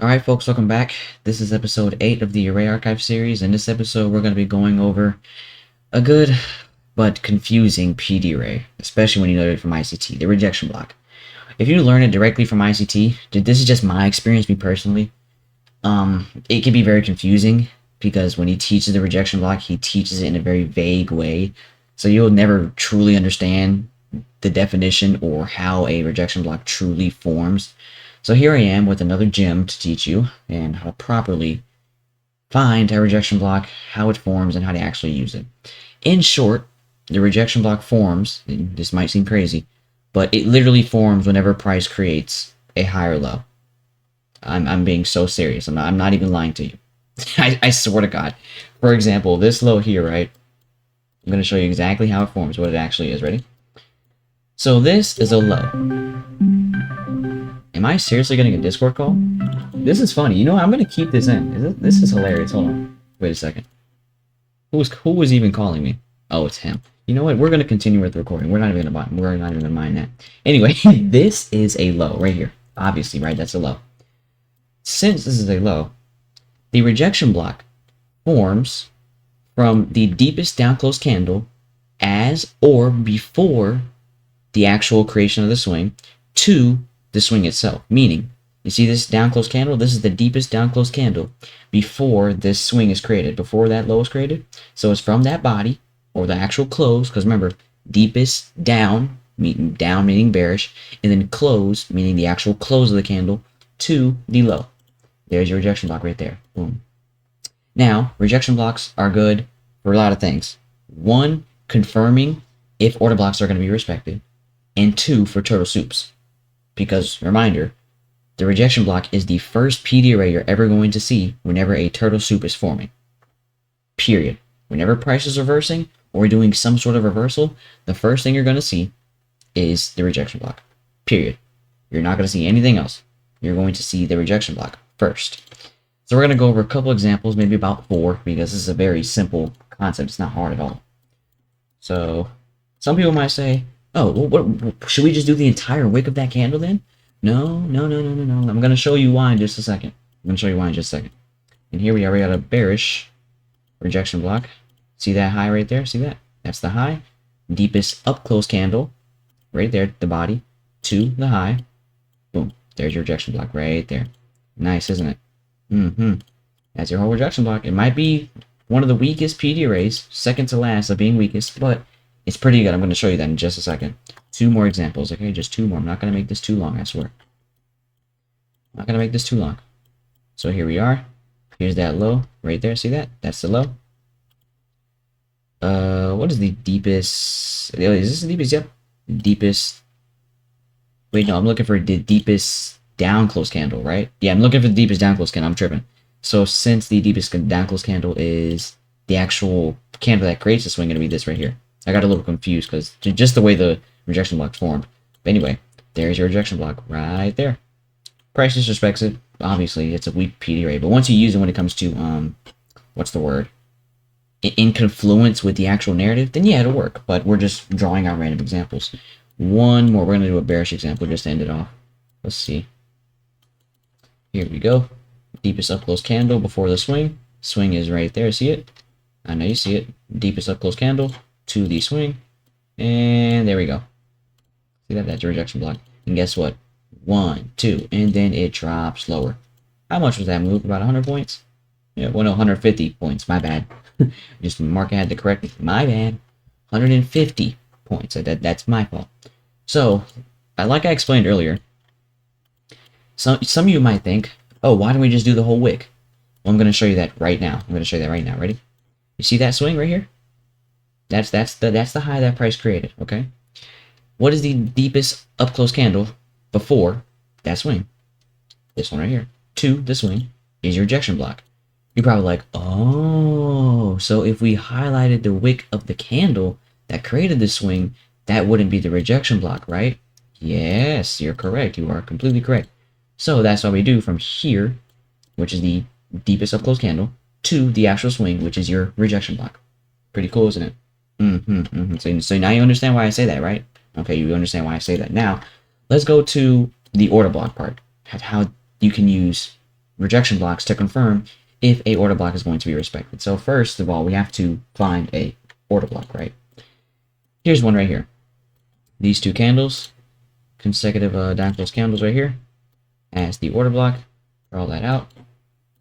Alright folks, welcome back. This is episode 8 of the Array Archive series. In this episode, we're going to be going over a good but confusing PD array, especially when you learn it from ICT, the rejection block. If you learn it directly from ICT, this is just my experience, me personally, it can be very confusing because when he teaches the rejection block, he teaches it in a very vague way. So you'll never truly understand the definition or how a rejection block truly forms. So here I am with another gem to teach you and how to properly find a rejection block, how it forms, and how to actually use it. In short, the rejection block forms, this might seem crazy, but it literally forms whenever price creates a high or low. I'm being so serious. I'm not even lying to you. I swear to God. For example, this low here, right? I'm going to show you exactly how it forms, what it actually is. Ready? So this is a low. Am I seriously getting a Discord call? This is funny. You know what? I'm going to keep this in. This is hilarious. Hold on. Wait a second. Who was even calling me? Oh, it's him. You know what? We're going to continue with the recording. We're not even going to mind that. Anyway, this is a low right here. Obviously, right? That's a low. Since this is a low, the rejection block forms from the deepest down close candle as or before the actual creation of the swing to the swing itself. Meaning, you see this down close candle? This is the deepest down close candle before this swing is created, before that low is created. So it's from that body or the actual close, because remember, deepest down meaning bearish, and then close meaning the actual close of the candle to the low. There's your rejection block right there. Boom. Now, rejection blocks are good for a lot of things. One, confirming if order blocks are going to be respected, and two, for turtle soups. Because, reminder, the rejection block is the first PD array you're ever going to see whenever a turtle soup is forming. Period. Whenever price is reversing or doing some sort of reversal, the first thing you're going to see is the rejection block. Period. You're not going to see anything else. You're going to see the rejection block first. So we're going to go over a couple examples, maybe about 4, because this is a very simple concept. It's not hard at all. So some people might say, oh, well, what, should we just do the entire wick of that candle then? No. I'm going to show you why in just a second. And here we are. We got a bearish rejection block. See that high right there? See that? That's the high. Deepest up close candle right there, the body, to the high. Boom. There's your rejection block right there. Nice, isn't it? That's your whole rejection block. It might be one of the weakest PD arrays, second to last of being weakest, but it's pretty good. I'm going to show you that in just a second. 2 more examples, okay? Just 2 more. I'm not going to make this too long, I swear. I'm not going to make this too long. So here we are. Here's that low right there. See that? That's the low. What is the deepest? Is this the deepest? Yep. Deepest. Wait, no. I'm looking for the deepest down close candle, right? Yeah, I'm looking for the deepest down close candle. I'm tripping. So since the deepest down close candle is the actual candle that creates the swing, going to be this right here. I got a little confused because just the way the rejection block formed. But anyway, there's your rejection block right there. Price disrespects it. Obviously, it's a weak PD array. But once you use it when it comes to, what's the word? In confluence with the actual narrative, then yeah, it'll work. But we're just drawing out random examples. One more. We're going to do a bearish example just to end it off. Let's see. Here we go. Deepest up close candle before the swing. Swing is right there. See it? I know you see it. Deepest up close candle to the swing. And there we go. See that? That's a rejection block. And guess what? 1, 2, and then it drops lower. How much was that move? About 100 points? Yeah, well, no, 150 points. My bad. Just market had to correct me. My bad. 150 points. That's my fault. So, like I explained earlier, some of you might think, oh, why don't we just do the whole wick? Well, I'm going to show you that right now. Ready? You see that swing right here? That's the high that price created, okay? What is the deepest up close candle before that swing? This one right here. To the swing is your rejection block. You're probably like, oh, so if we highlighted the wick of the candle that created the swing, that wouldn't be the rejection block, right? Yes, you're correct. You are completely correct. So that's what we do from here, which is the deepest up close candle, to the actual swing, which is your rejection block. Pretty cool, isn't it? So now you understand why I say that, right? Okay, you understand why I say that. Now, let's go to the order block part. How you can use rejection blocks to confirm if a order block is going to be respected. So first of all, we have to find a order block, right? Here's one right here. These two candles, consecutive down close candles right here, as the order block. Draw that out.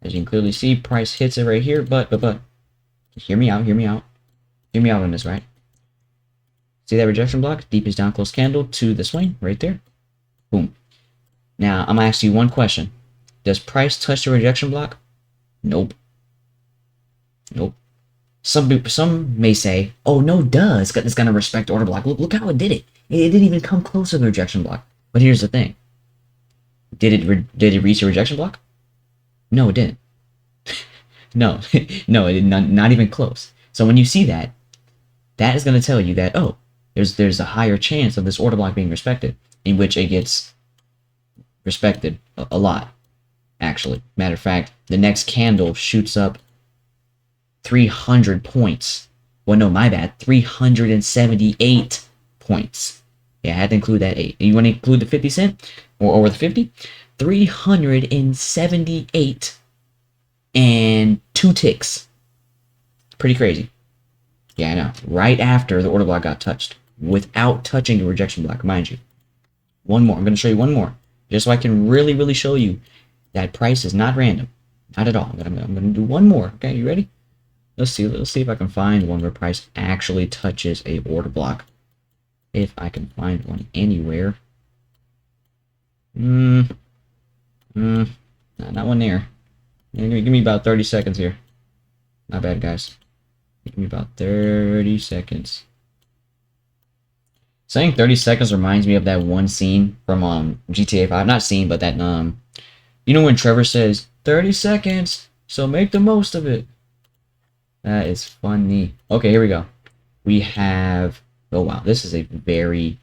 As you can clearly see, price hits it right here, but hear me out on this, right? See that rejection block? Deepest down close candle to the swing right there. Boom. Now, I'm gonna ask you one question. Does price touch the rejection block? Nope. Nope. Some may say, oh no, it's gonna respect order block. Look how it did it. It didn't even come close to the rejection block. But here's the thing. Did it reach the rejection block? No, it didn't. No, no, it did not even close. So when you see that, that is going to tell you that, oh, there's a higher chance of this order block being respected, in which it gets respected a lot, actually. Matter of fact, the next candle shoots up 300 points. Well, no, my bad, 378 points. Yeah, I had to include that 8. You want to include the 50 cent? Or the 50? 378 and 2 ticks. Pretty crazy. Yeah, I know. Right after the order block got touched. Without touching the rejection block, mind you. One more. I'm going to show you one more. Just so I can really, really show you that price is not random. Not at all. I'm going to do one more. Okay, you ready? Let's see if I can find one where price actually touches a order block. If I can find one anywhere. Not one there. Give me about 30 seconds here. Not bad, guys. Give me about 30 seconds. Saying 30 seconds reminds me of that one scene from GTA 5. Not scene, but that you know when Trevor says 30 seconds, so make the most of it. That is funny. Okay, here we go. We have, oh wow, this is a very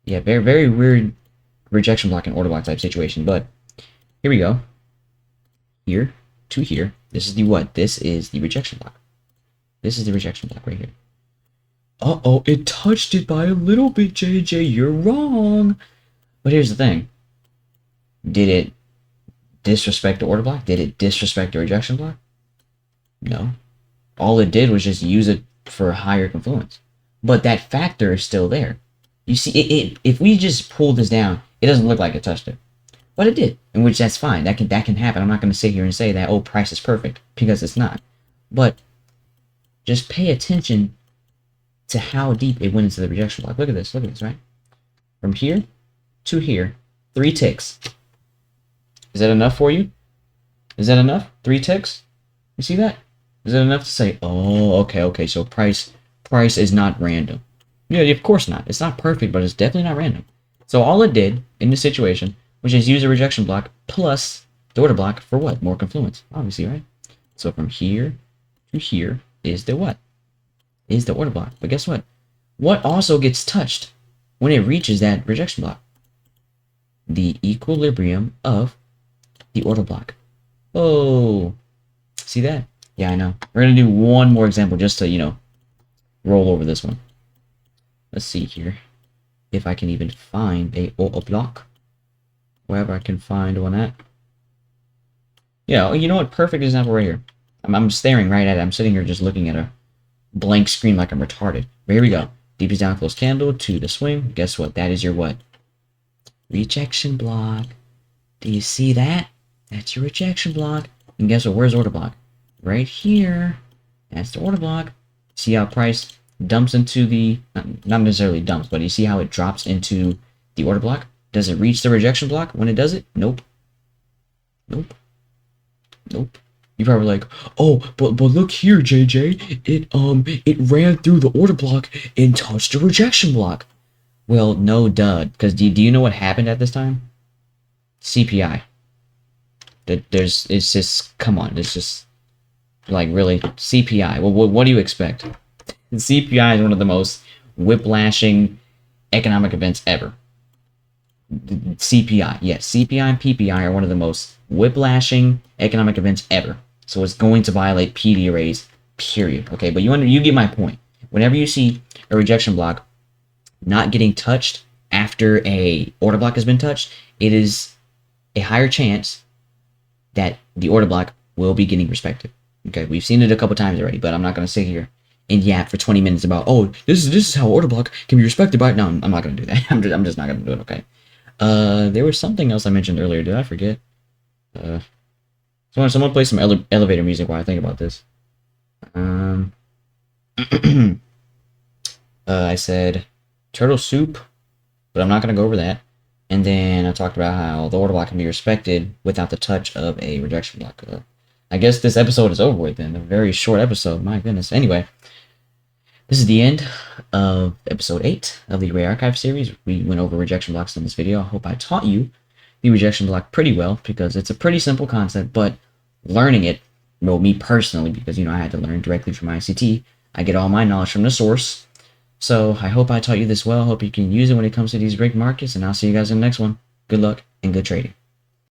weird rejection block and order block type situation, but here we go. Here to here. This is the what? This is the rejection block. This is the rejection block right here. Uh-oh, it touched it by a little bit, JJ. You're wrong. But here's the thing. Did it disrespect the order block? Did it disrespect the rejection block? No. All it did was just use it for a higher confluence. But that factor is still there. You see, if we just pull this down, it doesn't look like it touched it. But it did, in which that's fine. That can happen. I'm not going to sit here and say that, oh, price is perfect, because it's not. But just pay attention to how deep it went into the rejection block. Look at this, right? From here to here, 3 ticks. Is that enough for you? Is that enough? 3 ticks? You see that? Is that enough to say, oh, okay, so price is not random? Yeah, of course not. It's not perfect, but it's definitely not random. So all it did in this situation was just use a rejection block plus the order block for what? More confluence, obviously, right? So from here to here is the what? Is the order block. But guess what? What also gets touched when it reaches that rejection block? The equilibrium of the order block. Oh, see that? Yeah, I know. We're going to do one more example just to, roll over this one. Let's see here if I can even find a block. Wherever I can find one at. Yeah, you know what? Perfect example right here. I'm staring right at it. I'm sitting here just looking at a blank screen like I'm retarded. But here we go. Deepest down close candle to the swing. Guess what? That is your what? Rejection block. Do you see that? That's your rejection block. And guess what? Where's order block? Right here. That's the order block. See how price dumps into the, not necessarily dumps, but you see how it drops into the order block? Does it reach the rejection block when it does it? Nope. Nope. Nope. You're probably like, oh, but look here, JJ. It ran through the order block and touched the rejection block. Well, no, duh. Because do you know what happened at this time? CPI. It's just, come on. It's just, like, really, CPI. Well, what do you expect? CPI is one of the most whiplashing economic events ever. CPI, yes, CPI and PPI are one of the most whiplashing economic events ever. So it's going to violate PD arrays, period. Okay, but you get my point. Whenever you see a rejection block not getting touched after a order block has been touched, it is a higher chance that the order block will be getting respected. Okay, we've seen it a couple times already, but I'm not gonna sit here and yap for 20 minutes about, oh, this is how order block can be respected by. No, I'm not gonna do that. I'm just not gonna do it. Okay. There was something else I mentioned earlier. Did I forget? Someone play some elevator music while I think about this. I said turtle soup, but I'm not gonna go over that. And then I talked about how the order block can be respected without the touch of a rejection block. I guess this episode is over with then. A very short episode. My goodness. Anyway, this is the end of episode 8 of the Array Archive series. We went over rejection blocks in this video. I hope I taught you the rejection block pretty well, because it's a pretty simple concept, but learning it, well, me personally, because, I had to learn directly from ICT. I get all my knowledge from the source. So I hope I taught you this well. I hope you can use it when it comes to these rigged markets, and I'll see you guys in the next one. Good luck and good trading.